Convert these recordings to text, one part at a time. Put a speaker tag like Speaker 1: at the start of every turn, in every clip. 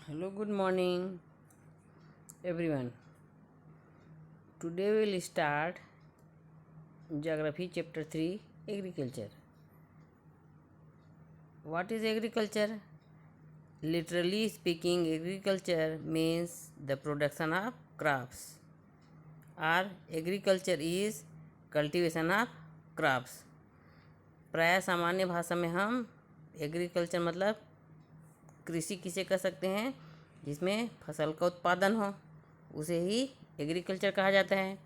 Speaker 1: Hello, good morning, everyone. Today we will start Geography Chapter 3 Agriculture. What is agriculture? Literally speaking, agriculture means the production of crops, or agriculture is cultivation of crops. प्राय सामान्य भाषा में हम agriculture मतलब कृषि किसे कह सकते हैं जिसमें फसल का उत्पादन हो, उसे ही एग्रीकल्चर कहा जाता है।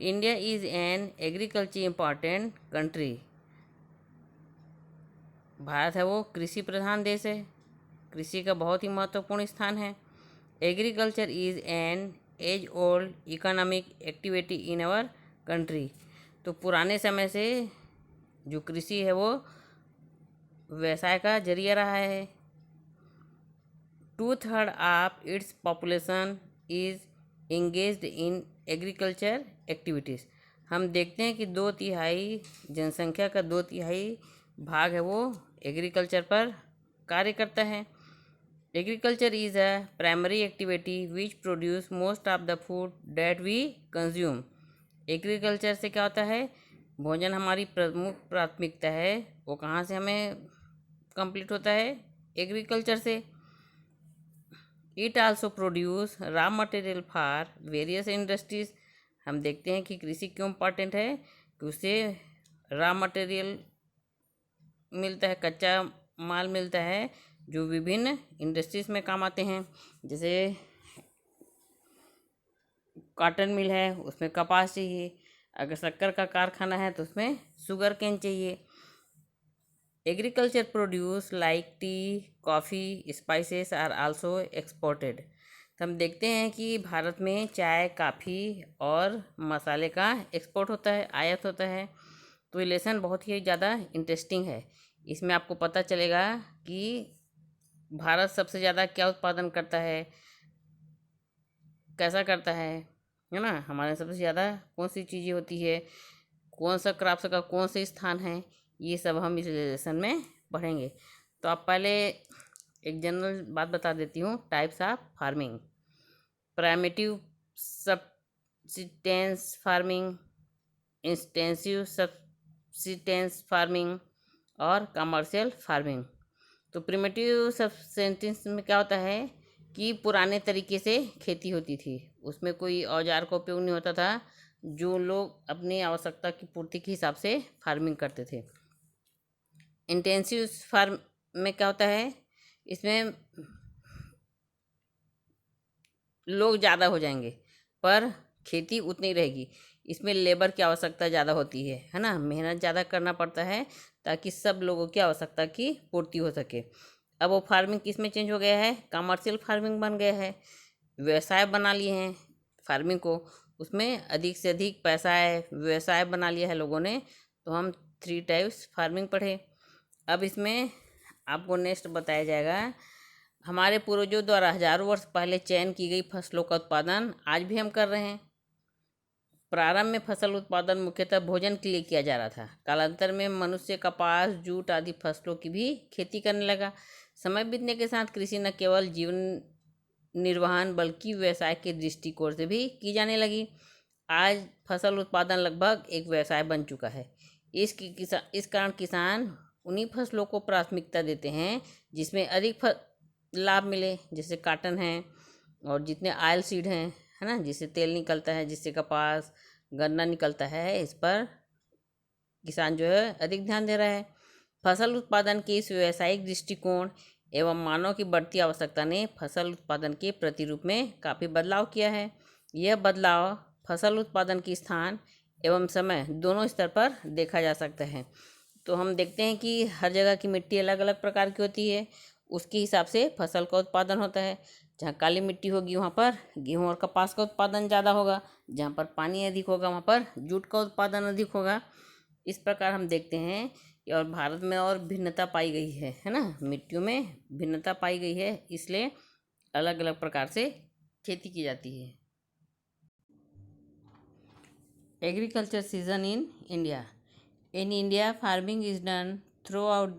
Speaker 1: India is an agriculture important country. Bharat है वो कृषि प्रधान देश है, कृषि का बहुत ही महत्वपूर्ण स्थान है। Agriculture is an age old economic activity in our country. तो पुराने समय से जो कृषि है वो व्यवसाय का जरिया रहा है। 2/3 of its population is engaged in agriculture activities. हम देखते हैं कि 2/3 जनसंख्या का 2/3 भाग है वो एग्रीकल्चर पर कार्य करता है। Agriculture is a primary activity which produce most of the food that we consume. Agriculture से क्या होता है, भोजन हमारी प्रमुख प्राथमिकता है वो कहाँ से हमें कंप्लीट होता है, एग्रीकल्चर से। It also produce raw material for various industries. हम देखते हैं कि कृषि क्यों इम्पॉर्टेंट है कि उससे रॉ मटेरियल मिलता है, कच्चा माल मिलता है जो विभिन्न इंडस्ट्रीज में काम आते हैं। जैसे कॉटन मिल है उसमें कपास चाहिए, अगर शक्कर का कारखाना है तो उसमें शुगर केन चाहिए। Agriculture produce like tea, coffee, spices are also exported. तो हम देखते हैं कि भारत में चाय, काफ़ी और मसाले का एक्सपोर्ट होता है, आयात होता है। तो रिलेशन बहुत ही ज़्यादा इंटरेस्टिंग है। इसमें आपको पता चलेगा कि भारत सबसे ज़्यादा क्या उत्पादन करता है, कैसा करता है ना। हमारे सबसे ज़्यादा कौन सी चीज़ें होती है, कौन सा क्रॉप्स का कौन से स्थान है, ये सब हम इस लेसन में पढ़ेंगे। तो आप पहले एक जनरल बात बता देती हूँ, types of farming. Primitive subsistence farming, intensive subsistence farming और कमर्शियल फार्मिंग। तो प्रिमिटिव सब्सिस्टेंस में क्या होता है कि पुराने तरीके से खेती होती थी, उसमें कोई औजार का उपयोग नहीं होता था, जो लोग अपनी आवश्यकता की पूर्ति के हिसाब से फार्मिंग करते थे। इंटेंसिव फार्म में क्या होता है, इसमें लोग ज़्यादा हो जाएंगे पर खेती उतनी रहेगी। इसमें लेबर की आवश्यकता ज़्यादा होती है ना, मेहनत ज़्यादा करना पड़ता है ताकि सब लोगों की आवश्यकता की पूर्ति हो सके। अब वो फार्मिंग किस में चेंज हो गया है, कमर्शियल फार्मिंग बन गया है। व्यवसाय बना लिए हैं फार्मिंग को, उसमें अधिक से अधिक पैसा है, व्यवसाय बना लिया है लोगों ने। तो हम 3 टाइप्स फार्मिंग पढ़े। अब इसमें आपको नेक्स्ट बताया जाएगा हमारे पूर्वजों द्वारा हजारों वर्ष पहले चयन की गई फसलों का उत्पादन आज भी हम कर रहे हैं। प्रारंभ में फसल उत्पादन मुख्यतः भोजन के लिए किया जा रहा था। कालांतर में मनुष्य कपास, जूट आदि फसलों की भी खेती करने लगा। समय बीतने के साथ कृषि न केवल जीवन निर्वहन बल्कि व्यवसाय के दृष्टिकोण से भी की जाने लगी। आज फसल उत्पादन लगभग एक व्यवसाय बन चुका है। इस कारण किसान उन्हीं फसलों को प्राथमिकता देते हैं जिसमें अधिक लाभ मिले, जैसे काटन है और जितने ऑयल सीड हैं, है ना, जिससे तेल निकलता है, जिससे कपास गन्ना निकलता है, इस पर किसान जो है अधिक ध्यान दे रहा है। फसल उत्पादन के इस व्यावसायिक दृष्टिकोण एवं मानव की बढ़ती आवश्यकता ने फसल उत्पादन के प्रतिरूप में काफ़ी बदलाव किया है। यह बदलाव फसल उत्पादन की स्थान एवं समय दोनों स्तर पर देखा जा सकता है। तो हम देखते हैं कि हर जगह की मिट्टी अलग अलग प्रकार की होती है, उसके हिसाब से फसल का उत्पादन होता है। जहाँ काली मिट्टी होगी वहाँ पर गेहूँ और कपास का उत्पादन ज़्यादा होगा, जहाँ पर पानी अधिक होगा वहाँ पर जूट का उत्पादन अधिक होगा। इस प्रकार हम देखते हैं कि और भारत में और भिन्नता पाई गई है ना, मिट्टियों में भिन्नता पाई गई है, इसलिए अलग अलग प्रकार से खेती की जाती है। Agriculture season in India. In India, farming is done throughout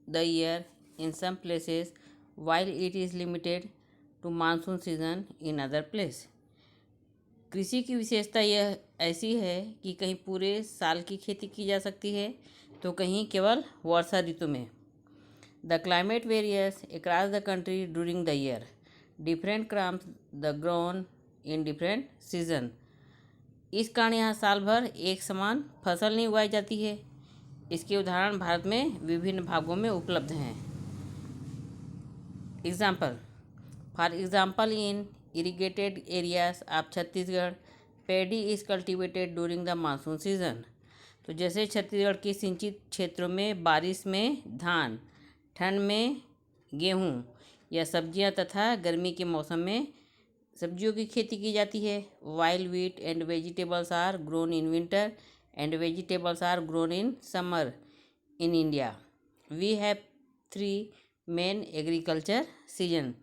Speaker 1: the year. In some places, while it is limited to monsoon season in other place. कृषि की विशेषता यह ऐसी है कि कहीं पूरे साल की खेती की जा सकती है तो कहीं केवल वर्षा ऋतु में. The climate varies across the country during the year. Different crops the grown in different season. इस कारण यहाँ साल भर एक समान फसल नहीं उगाई जाती है. इसके उदाहरण भारत में विभिन्न भागों में उपलब्ध हैं. Example. For example in irrigated areas of Chhattisgarh paddy is cultivated during the monsoon season. तो जैसे छत्तीसगढ़ के सिंचित क्षेत्रों में बारिश में धान, ठंड में गेहूँ या सब्जियां तथा गर्मी के मौसम में सब्जियों की खेती की जाती है. While wheat and vegetables are grown in winter and vegetables are grown in summer in India. We have 3 main agriculture season.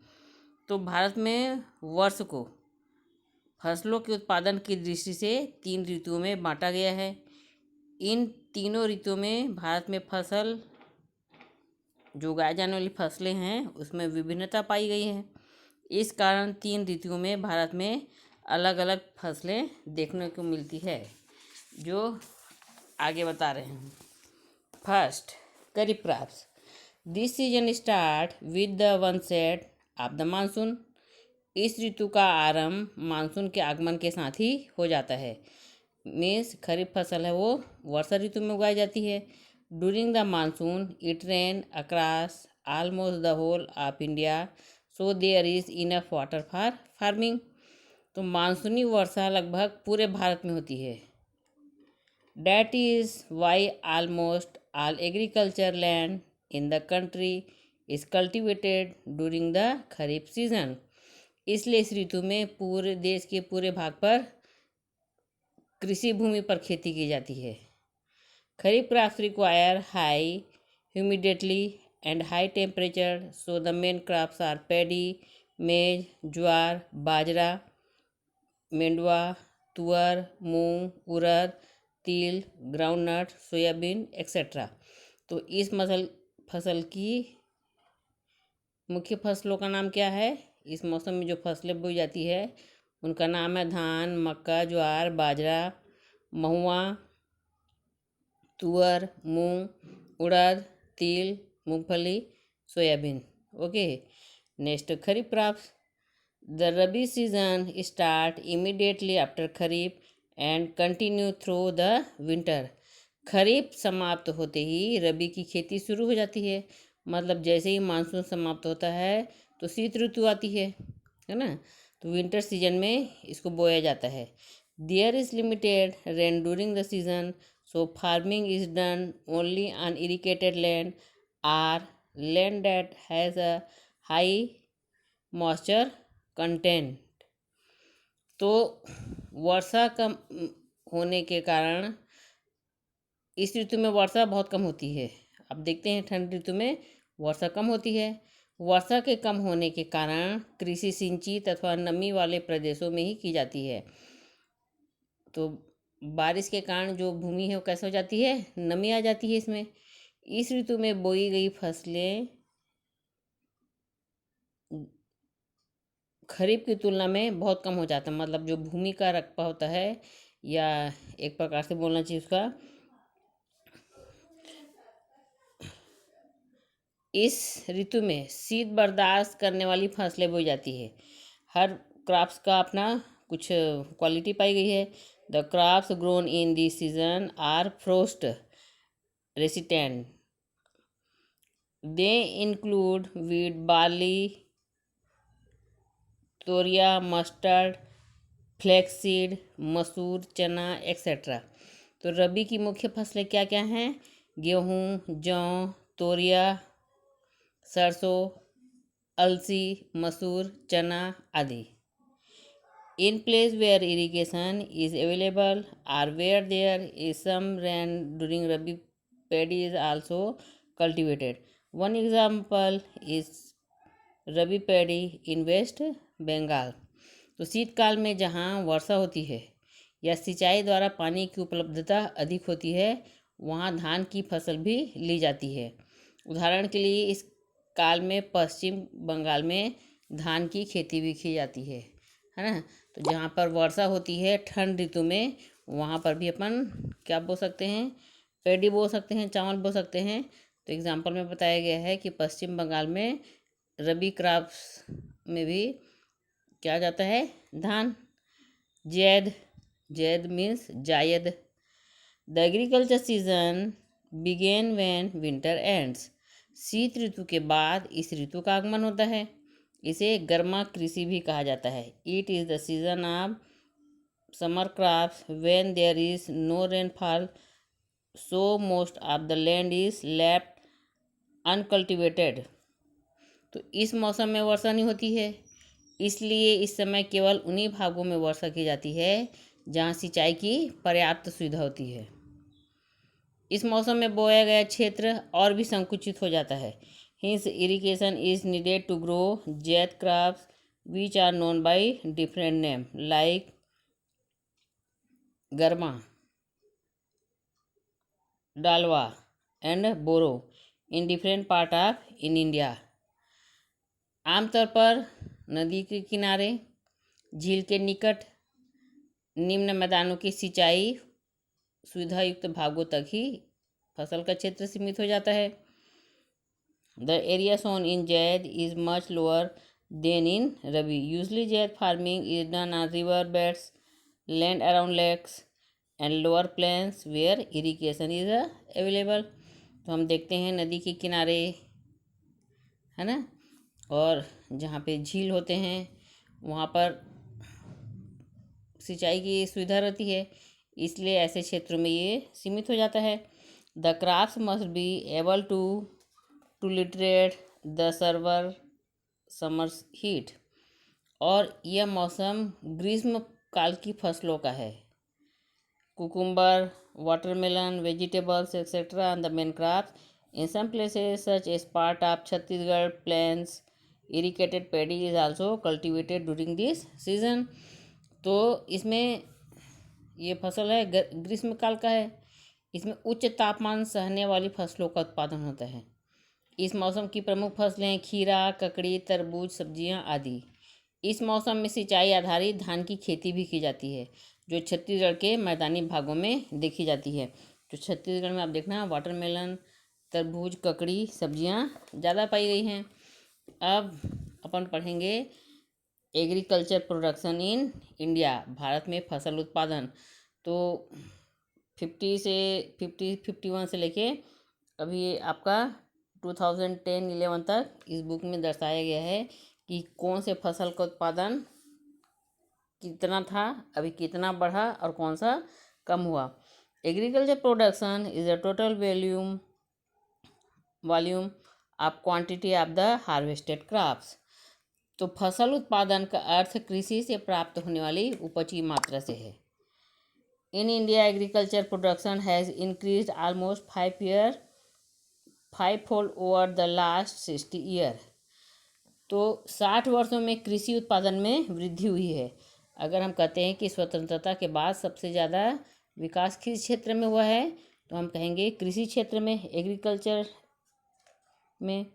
Speaker 1: तो भारत में वर्ष को फसलों के उत्पादन की दृष्टि से 3 ऋतुओं में बांटा गया है. इन तीनों ऋतुओं में भारत में फसल जो उगाए जाने वाली फसलें हैं उसमें विभिन्नता पाई गई है. इस कारण 3 ऋतुओं में भारत में अलग अलग फसलें देखने को मिलती है जो आगे बता रहे हैं. First, kharif crops. This season start with the onset of the monsoon. इस ऋतु का आरंभ मानसून के आगमन के साथ ही हो जाता है. मीन्स खरीफ फसल है वो वर्षा ऋतु में उगाई जाती है. During the monsoon it rain across almost the whole of India so there is enough water for farming. तो मानसूनी वर्षा लगभग पूरे भारत में होती है. That is why almost all agriculture land in the country is cultivated during the kharif season. इसलिए इस ऋतु में पूरे देश के पूरे भाग पर कृषि भूमि पर खेती की जाती है. Kharif crops require high humidity and high temperature so the main crops are paddy, maize, jowar, बाजरा, मेंडवा, तुअर, मूंग, उड़द, तिल, ग्राउंडनट, सोयाबीन एक्सेट्रा. तो इस फसल की मुख्य फसलों का नाम क्या है? इस मौसम में जो फसलें बोई जाती है उनका नाम है धान, मक्का, ज्वार, बाजरा, महुआ, तुअर, मूंग, urad, til, moongphali, soybean. Okay. Next, kharif crops. The rabi season start immediately after kharif and continue through the winter. खरीफ समाप्त होते ही रबी की खेती शुरू हो जाती है. मतलब जैसे ही मानसून समाप्त होता है तो शीत ऋतु आती है ना. तो विंटर सीजन में इसको बोया जाता है. There is limited rain during the season so farming is done only on irrigated land or land that has a high moisture content. तो वर्षा कम होने के कारण इस ऋतु में वर्षा बहुत कम होती है. अब देखते हैं ठंड ऋतु में वर्षा कम होती है. वर्षा के कम होने के कारण कृषि सिंचित अथवा नमी वाले प्रदेशों में ही की जाती है. तो बारिश के कारण जो भूमि है वो कैसे हो जाती है? नमी आ जाती है इसमें. इस ऋतु में बोई गई फसलें खरीफ की तुलना में बहुत कम हो जाता है. मतलब जो भूमि का रकबा होता है या एक प्रकार से बोलना चाहिए उसका, इस ऋतु में शीत बर्दाश्त करने वाली फसलें बोई जाती है. हर क्रॉप्स का अपना कुछ क्वालिटी पाई गई है. The crops grown in this season are frost resistant. They include wheat, barley, toria, mustard, flaxseed, masoor, chana etcetera. तो रबी की मुख्य फसलें क्या क्या हैं? गेहूँ, जौ, तोरिया, सरसों, अलसी, मसूर, चना आदि. In places where irrigation is available और where there is some rain during rabi paddy is also cultivated. One example is rabi paddy in West Bengal. तो शीतकाल में जहाँ वर्षा होती है या सिंचाई द्वारा पानी की उपलब्धता अधिक होती है वहाँ धान की फसल भी ली जाती है. उदाहरण के लिए इस काल में पश्चिम बंगाल में धान की खेती भी की जाती है ना। तो जहाँ पर वर्षा होती है ठंड ऋतु में, वहाँ पर भी अपन क्या बो सकते हैं, पैडी बो सकते हैं, चावल बो सकते हैं। तो एग्जाम्पल में बताया गया है कि पश्चिम बंगाल में रबी क्रॉप्स में भी क्या जाता है, धान। Zaid, Zaid means Zaid. The agriculture season begin when winter ends. शीत ऋतु के बाद इस ऋतु का आगमन होता है। इसे गर्मा कृषि भी कहा जाता है। It is the season of summer crops when there is no rainfall, so most of the land is left uncultivated. तो इस मौसम में वर्षा नहीं होती है, इसलिए इस समय केवल उन्हीं भागों में वर्षा की जाती है जहाँ सिंचाई की पर्याप्त सुविधा होती है। इस मौसम में बोया गया क्षेत्र और भी संकुचित हो जाता है। Hence irrigation is needed to grow zaid crops which are known by different name like garma, dalwa and boro in different part of in India. आमतौर पर नदी के किनारे, झील के निकट, निम्न मैदानों की सिंचाई सुविधा युक्त भागों तक ही फसल का क्षेत्र सीमित हो जाता है। The area sown in Zaid is much lower than in Rabi. Usually Zaid farming is done on river beds, land around lakes and lower plains where irrigation is available. तो हम देखते हैं नदी के किनारे, है ना, और जहाँ पे झील होते हैं वहाँ पर सिंचाई की सुविधा रहती है, इसलिए ऐसे क्षेत्रों में ये सीमित हो जाता है। The crops must be able to tolerate the severe summer's heat. और यह मौसम ग्रीष्म काल की फसलों का है। Cucumber, watermelon, vegetables etcetera and the main crops. In some places such as part of Chhattisgarh plains, irrigated paddy is also cultivated during this season. तो इसमें ये फसल है ग्रीष्म काल का है। इसमें उच्च तापमान सहने वाली फसलों का उत्पादन होता है। इस मौसम की प्रमुख फसलें खीरा, ककड़ी, तरबूज, सब्जियां आदि। इस मौसम में सिंचाई आधारित धान की खेती भी की जाती है, जो छत्तीसगढ़ के मैदानी भागों में देखी जाती है। तो छत्तीसगढ़ में आप देखना वाटरमेलन, तरबूज, ककड़ी सब्जियां ज़्यादा पाई गई हैं। अब अपन पढ़ेंगे agriculture production in India, Bharat में फसल उत्पादन। तो 51 से लेके अभी आपका 2010-11 तक इस बुक में दर्शाया गया है कि कौन से फसल का उत्पादन कितना था, अभी कितना बढ़ा और कौन सा कम हुआ। Agriculture production is a total volume of quantity of the harvested crops. तो फसल उत्पादन का अर्थ कृषि से प्राप्त होने वाली उपज की मात्रा से है। In India agriculture production has increase almost 5-fold over the last 60 year. तो 60 वर्षों में कृषि उत्पादन में वृद्धि हुई है। अगर हम कहते हैं कि स्वतंत्रता के बाद सबसे ज़्यादा विकास किस क्षेत्र में हुआ है, तो हम कहेंगे कृषि क्षेत्र में, एग्रीकल्चर में।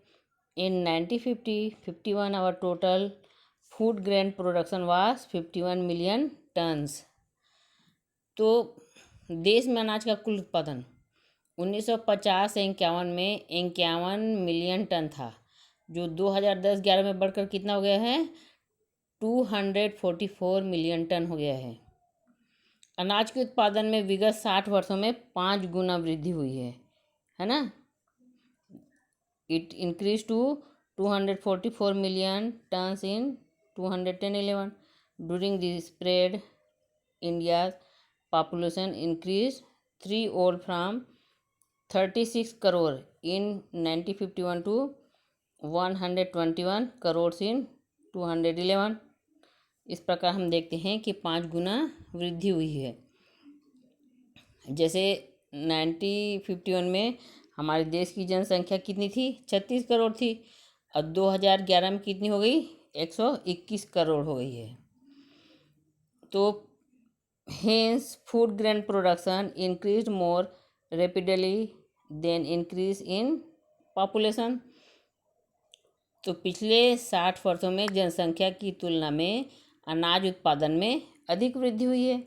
Speaker 1: In 1951 our total food grain production was 51 million tons. तो देश में अनाज का कुल उत्पादन 1950 से 51 में 51 मिलियन टन था, जो 2010-11 में बढ़कर कितना हो गया है, 244 मिलियन टन हो गया है। अनाज के उत्पादन में विगत 60 वर्षों में 5 गुना वृद्धि हुई है ना। It increased to 244 million tons in 2010-11. During this period, India's population increased threefold from 36 crore in 1951 to 121 crores in 2011। इस प्रकार हम देखते हैं कि 5 गुना वृद्धि हुई है। जैसे 1951 में हमारे देश की जनसंख्या कितनी थी, 36 करोड़ थी, और 2011 में कितनी हो गई, 121 करोड़ हो गई है। तो hence food grain production increase more rapidly than increase in population. तो पिछले 60 वर्षों में जनसंख्या की तुलना में अनाज उत्पादन में अधिक वृद्धि हुई है।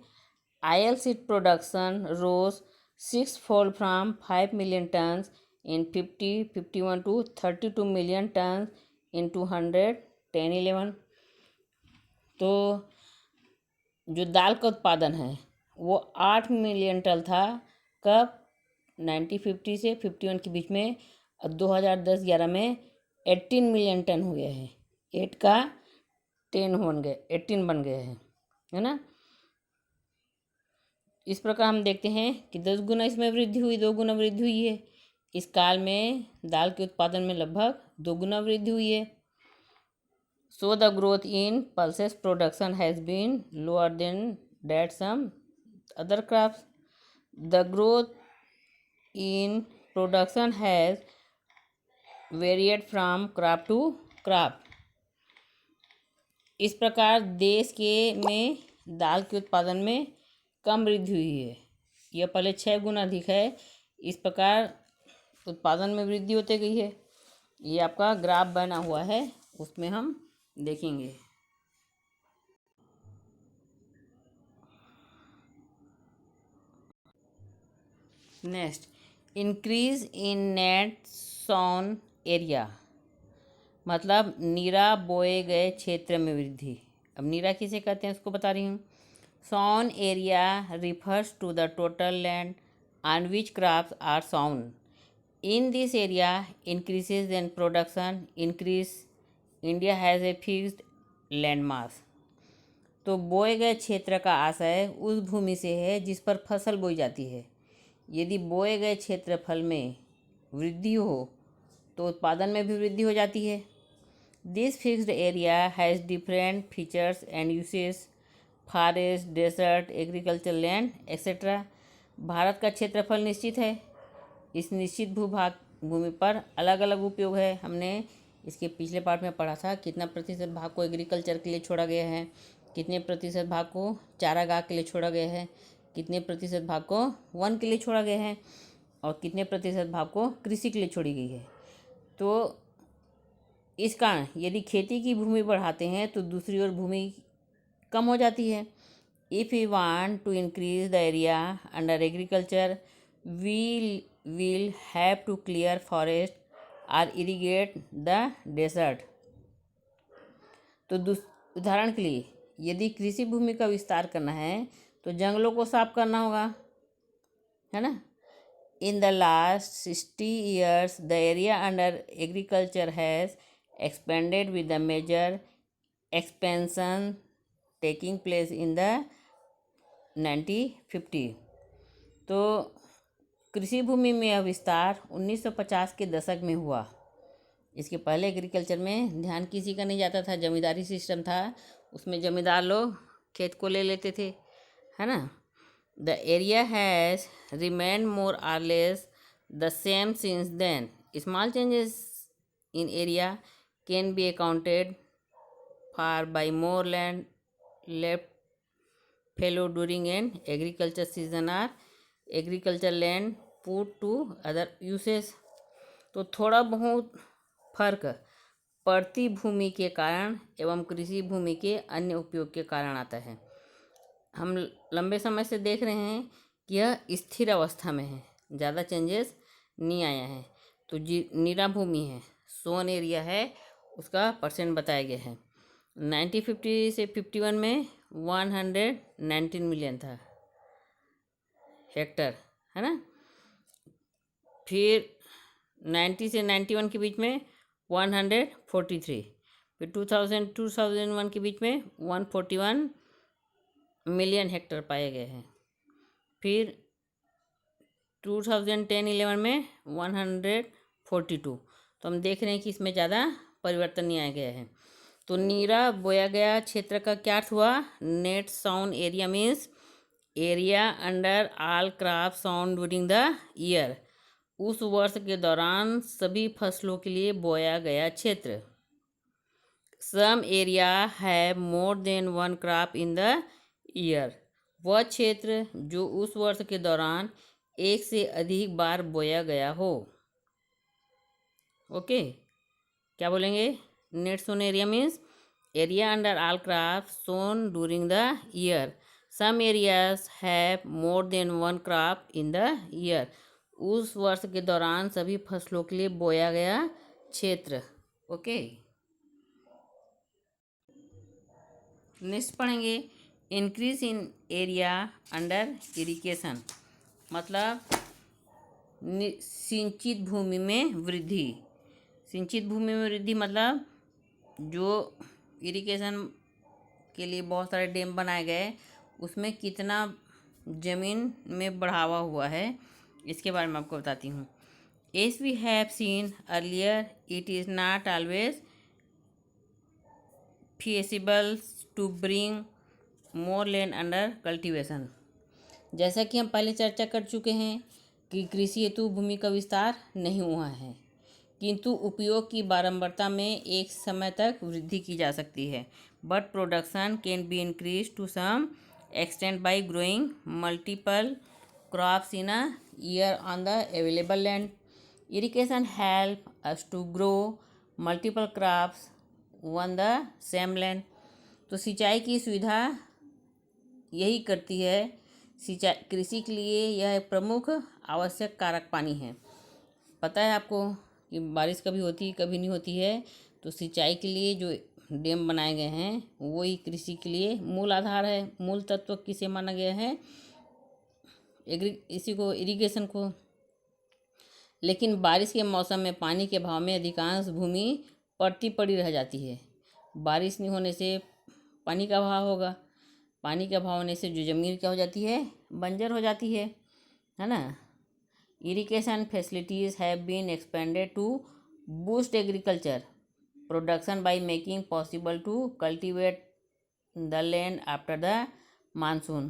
Speaker 1: Oil seed production rose 6-fold from 5 million tons in 50-51 to 32 million tons in 210-11। तो जो दाल का उत्पादन है वो 8 मिलियन टन था कब 1950 से 51 के बीच में, और 2010-11 में 18 मिलियन टन हो गया है। 8 का 10 बन गए, 18 बन गए हैं, है ना। इस प्रकार हम देखते हैं कि 10 गुना इसमें वृद्धि हुई, 2 गुना वृद्धि हुई है। इस काल में दाल के उत्पादन में लगभग 2 गुना वृद्धि हुई है। So the growth in pulses production has been lower than that some other crops. The growth in production has varied from crop to crop. इस प्रकार देश के में दाल के उत्पादन में कम वृद्धि हुई है। यह पहले 6 गुना अधिक है। इस प्रकार उत्पादन में वृद्धि होते गई है। ये आपका ग्राफ बना हुआ है, उसमें हम देखेंगे। Next, increase in net sown area, मतलब नीरा बोए गए क्षेत्र में वृद्धि। अब नीरा किसे कहते हैं उसको बता रही हूँ। Sown area refers to the total land on which crops are sown. In this area increases than production increase. India has a fixed land mass. तो बोए गए क्षेत्र का आशय उस भूमि से है जिस पर फसल बोई जाती है। यदि बोए गए क्षेत्रफल में वृद्धि हो तो उत्पादन में भी वृद्धि हो जाती है। This fixed area has different features and usage, forest, desert, agriculture land etcetera. Bharat का क्षेत्रफल निश्चित है। इस निश्चित भूमि पर अलग अलग उपयोग है। हमने इसके पिछले पार्ट में पढ़ा था कितना प्रतिशत भाग को एग्रीकल्चर के लिए छोड़ा गया है, कितने प्रतिशत भाग को चारागाह के लिए छोड़ा गया है, कितने प्रतिशत भाग को वन के लिए छोड़ा गया है, और कितने प्रतिशत भाग को कृषि के लिए छोड़ी गई है। तो इस कारण यदि खेती की भूमि बढ़ाते हैं तो दूसरी ओर भूमि कम हो जाती है। If you want to increase the area under agriculture we will have to clear forest और इरीगेट द डेजर्ट। तो उदाहरण के लिए यदि कृषि भूमि का विस्तार करना है तो जंगलों को साफ करना होगा, है ना। In the last 60 years the area under agriculture has expanded with the major expansion taking place in the 1950। तो कृषि भूमि में यह विस्तार 1950 के दशक में हुआ। इसके पहले एग्रीकल्चर में ध्यान किसी का नहीं जाता था, जमींदारी सिस्टम था, उसमें जमींदार लोग खेत को ले लेते थे, है ना। The area has remain more और less the same since then. Small changes in area can be accounted for by more land left fallow during an agriculture season or agriculture land put to other uses। तो थोड़ा बहुत फर्क पड़ती भूमि के कारण एवं कृषि भूमि के अन्य उपयोग के कारण आता है। हम लंबे समय से देख रहे हैं कि यह स्थिर अवस्था में है, ज़्यादा चेंजेस नहीं आया है। तो नीरा भूमि है, सोन एरिया है, उसका परसेंट बताया गया है। 1950 से 51 में 119 मिलियन था हेक्टर, है ना। फिर 90 से 91 के बीच में 143, फिर 2001 के बीच में 141 मिलियन हेक्टर पाए गए हैं। फिर 2010-11 में 142। तो हम देख रहे हैं कि इसमें ज़्यादा परिवर्तन नहीं आया गया है। तो नीरा बोया गया क्षेत्र का क्या अर्थ हुआ। Net sound area means area under all crop sound during the year, उस वर्ष के दौरान सभी फसलों के लिए बोया गया क्षेत्र। Some area have more than one crop in the year, वह क्षेत्र जो उस वर्ष के दौरान एक से अधिक बार बोया गया हो। ओके, क्या बोलेंगे? Net sown area means area under all crop sown during the year. Some areas have more than one crop in the year. उस वर्ष के दौरान सभी फसलों के लिए बोया गया क्षेत्र. ओके. नेक्स्ट पढ़ेंगे increase in area under irrigation. मतलब सिंचित भूमि में वृद्धि. सिंचित भूमि में वृद्धि मतलब जो इरिगेशन के लिए बहुत सारे डैम बनाए गए उसमें कितना ज़मीन में बढ़ावा हुआ है इसके बारे में आपको बताती हूँ. As we have seen earlier it is not always feasible to bring more land under cultivation. जैसा कि हम पहले चर्चा कर चुके हैं कि कृषि हेतु भूमि का विस्तार नहीं हुआ है, किंतु उपयोग की बारंबारता में एक समय तक वृद्धि की जा सकती है. But production can be increase to some extent by growing multiple crops in a year on the available land. Irrigation help us to grow multiple crops on the same land. तो सिंचाई की सुविधा यही करती है. सिंचाई कृषि के लिए यह एक प्रमुख आवश्यक कारक पानी है. पता है आपको कि बारिश कभी होती कभी नहीं होती है. तो सिंचाई के लिए जो डैम बनाए गए हैं वही कृषि के लिए मूल आधार है. मूल तत्व किसे माना गया है? इसी को, इरिगेशन को. लेकिन बारिश के मौसम में पानी के अभाव में अधिकांश भूमि पड़ती पड़ी रह जाती है. बारिश नहीं होने से पानी का अभाव होगा. पानी के अभाव होने से जो ज़मीन क्या हो जाती है? बंजर हो जाती है ना. Irrigation facilities have been expanded to boost agriculture production by making possible to cultivate the land after the monsoon.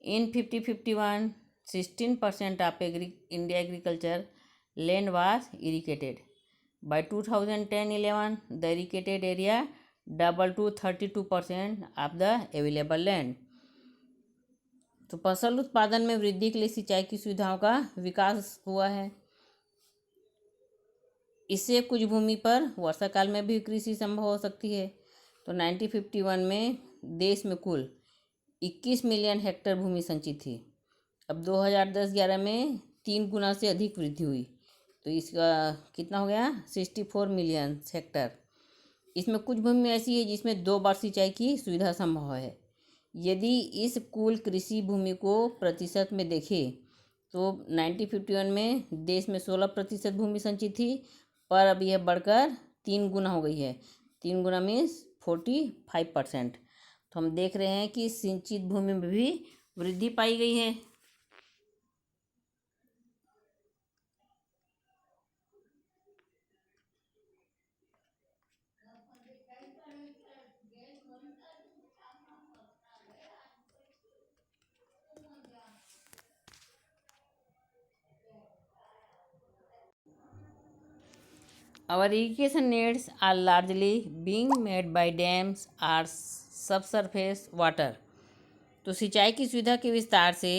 Speaker 1: In 50-51, 16% of India agriculture land was irrigated. By 2010-11, the irrigated area doubled to 32% of the available land. तो फसल उत्पादन में वृद्धि के लिए सिंचाई की सुविधाओं का विकास हुआ है. इससे कुछ भूमि पर वर्षा काल में भी कृषि संभव हो सकती है. तो 1951 में देश में कुल 21 मिलियन हेक्टेयर भूमि संचित थी. अब 2010-11 में 3 गुना से अधिक वृद्धि हुई. तो इसका कितना हो गया? 64 मिलियन हेक्टेयर. इसमें कुछ भूमि ऐसी है जिसमें 2 बार सिंचाई की सुविधा संभव है. यदि इस कुल कृषि भूमि को प्रतिशत में देखें तो 1951 में देश में 16% भूमि संचित थी, पर अब यह बढ़कर 3 गुना हो गई है. 3 गुना मीन्स 45%. तो हम देख रहे हैं कि सिंचित भूमि में भी वृद्धि पाई गई है. Our irrigation needs are largely being met by dams or subsurface water. तो सिंचाई की सुविधा के विस्तार से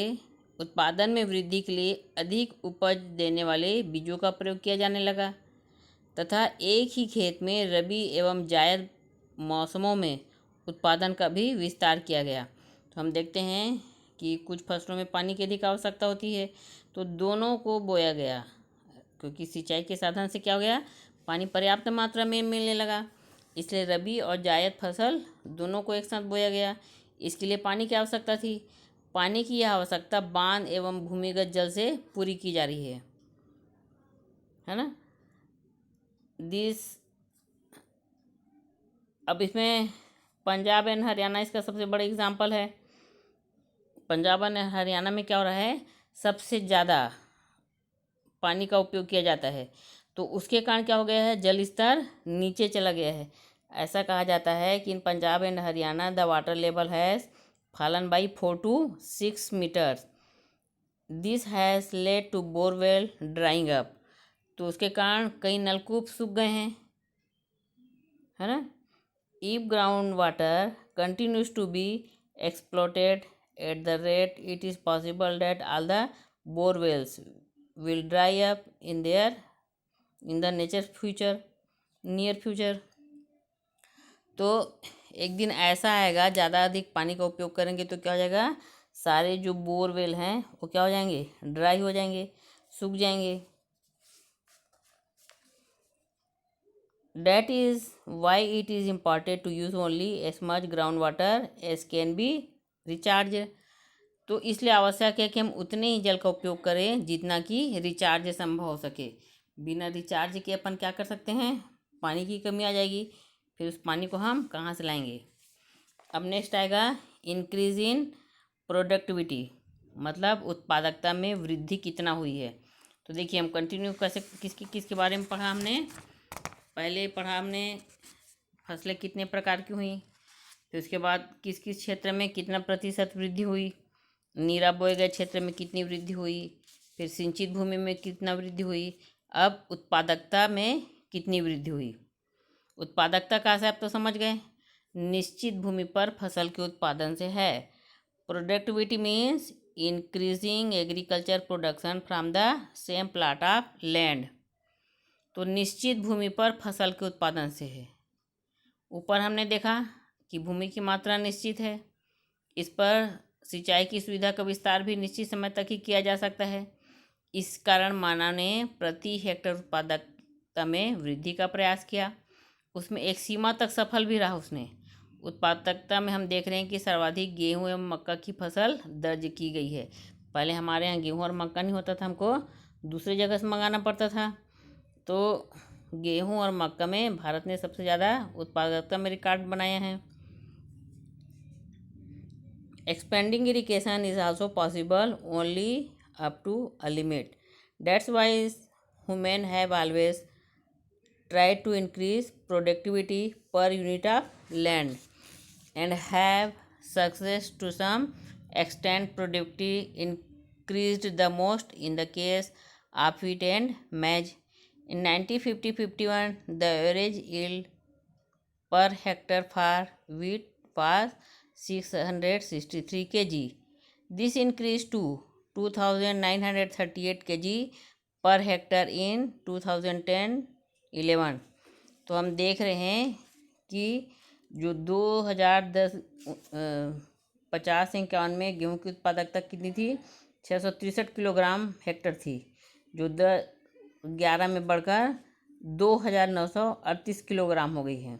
Speaker 1: उत्पादन में वृद्धि के लिए अधिक उपज देने वाले बीजों का प्रयोग किया जाने लगा तथा एक ही खेत में रबी एवं जायद मौसमों में उत्पादन का भी विस्तार किया गया. तो हम देखते हैं कि कुछ फसलों में पानी की अधिक आवश्यकता होती है तो दोनों को बोया गया, क्योंकि सिंचाई के साधन से क्या हो गया? पानी पर्याप्त मात्रा में मिलने लगा. इसलिए रबी और जायद फसल दोनों को एक साथ बोया गया. इसके लिए पानी की आवश्यकता थी. पानी की यह आवश्यकता बांध एवं भूमिगत जल से पूरी की जा रही है ना. अब इसमें पंजाब एंड हरियाणा इसका सबसे बड़ा एग्जाम्पल है. पंजाब एंड हरियाणा में क्या हो रहा है? सबसे ज़्यादा पानी का उपयोग किया जाता है. तो उसके कारण क्या हो गया है? जल स्तर नीचे चला गया है. ऐसा कहा जाता है कि in Punjab and Haryana the water level has fallen by 4 to 6 metres. This has led to borewell drying up. तो उसके कारण कई नलकूप सूख गए हैं, है ना. If ground water continues to be exploited at the rate it is possible that all the borewells will dry up in the nature future. Near future. तो एक दिन ऐसा आएगा, ज़्यादा अधिक पानी का उपयोग करेंगे तो क्या हो जाएगा, सारे जो बोरवेल हैं वो क्या हो जाएंगे, ड्राई हो जाएंगे, सूख जाएंगे। That is why it is important to use only as much groundwater as can be recharged। तो इसलिए आवश्यक है कि हम उतने ही जल का उपयोग करें जितना कि रिचार्ज संभव हो सके। बिना रिचार्ज के अपन क्या कर सकते हैं, पानी की कमी आ जाएगी, फिर उस पानी को हम कहाँ से लाएंगे। अब नेक्स्ट आएगा इंक्रीज इन प्रोडक्टिविटी, मतलब उत्पादकता में वृद्धि कितना हुई है। तो देखिए हम कंटिन्यू कैसे किसके किसके बारे में पढ़ा हमने। पहले पढ़ा हमने फसलें कितने प्रकार की हुई, फिर उसके बाद किस किस क्षेत्र में कितना प्रतिशत वृद्धि हुई, नीरा बोए गए क्षेत्र में कितनी वृद्धि हुई, फिर सिंचित भूमि में कितना वृद्धि हुई, अब उत्पादकता में कितनी वृद्धि हुई। उत्पादकता का से आप तो समझ गए, निश्चित भूमि पर फसल के उत्पादन से है। Productivity means increasing agriculture production from the same plot of land. तो निश्चित भूमि पर फसल के उत्पादन से है। ऊपर हमने देखा कि भूमि की मात्रा निश्चित है, इस पर सिंचाई की सुविधा का विस्तार भी निश्चित समय तक ही किया जा सकता है। इस कारण मानव ने प्रति हेक्टेयर उत्पादकता में वृद्धि का प्रयास किया, उसमें एक सीमा तक सफल भी रहा उसने। उत्पादकता में हम देख रहे हैं कि सर्वाधिक गेहूं एवं मक्का की फसल दर्ज की गई है। पहले हमारे यहाँ गेहूं और मक्का नहीं होता था, हमको दूसरी जगह से मंगाना पड़ता था। तो गेहूं और मक्का में भारत ने सबसे ज़्यादा उत्पादकता में रिकॉर्ड बनाया है। Expanding irrigation is also possible only up to a limit. That's why human have always try to increase productivity per unit of land and have success to some extent. Productivity increased the most in the case of wheat and maize. In 1950-51 the average yield per hectare for wheat was 663 kg. This increased to 2938 kg per hectare in 2010-11। तो हम देख रहे हैं कि जो 2010-50-51 में गेहूं की उत्पादकता कितनी थी, 663 किलोग्राम हेक्टर थी, जो 11 में बढ़कर 2938 किलोग्राम हो गई है।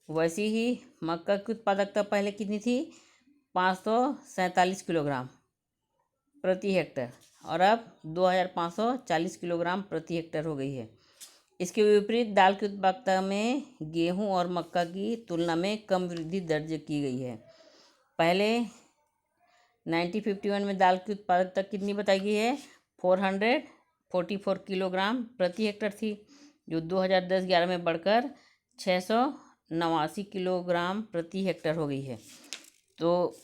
Speaker 1: वैसी ही मक्का की उत्पादकता पहले कितनी थी, 547 किलोग्राम प्रति हेक्टर, और अब 2540 किलोग्राम प्रति हेक्टर हो गई है। इसके विपरीत दाल की उत्पादकता में गेहूं और मक्का की तुलना में कम वृद्धि दर्ज की गई है। पहले 1951 में दाल की उत्पादकता कितनी बताई गई है, 444 किलोग्राम प्रति हेक्टर थी, जो 2010-11 में बढ़कर 689 किलोग्राम प्रति हेक्टर हो गई है। तो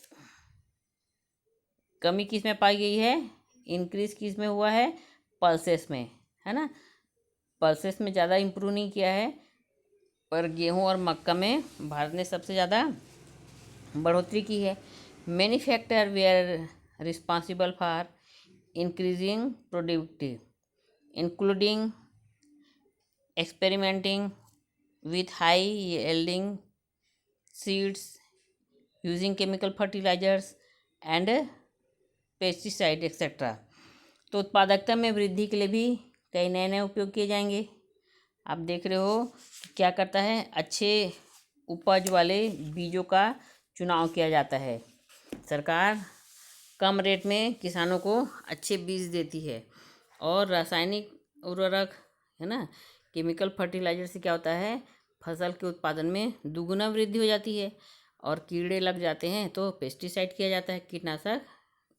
Speaker 1: कमी किस में पाई गई है, इंक्रीज किस में हुआ है, पल्सेस में, है ना। पल्सेस में ज़्यादा इम्प्रूव नहीं किया है, पर गेहूं और मक्का में भारत ने सबसे ज़्यादा बढ़ोतरी की है। Many factor they are responsible for increasing productivity including experimenting with high yielding seeds, using chemical fertilisers and pesticide etcetera. तो उत्पादकता में वृद्धि के लिए भी कई नए नए उपयोग किए जाएंगे। आप देख रहे हो क्या करता है, अच्छे उपज वाले बीजों का चुनाव किया जाता है। सरकार कम रेट में किसानों को अच्छे बीज देती है, और रासायनिक उर्वरक, है ना, केमिकल फर्टिलाइजर से क्या होता है, फसल के उत्पादन में दुगुना वृद्धि हो जाती है। और कीड़े लग जाते हैं तो पेस्टिसाइड किया जाता है, कीटनाशक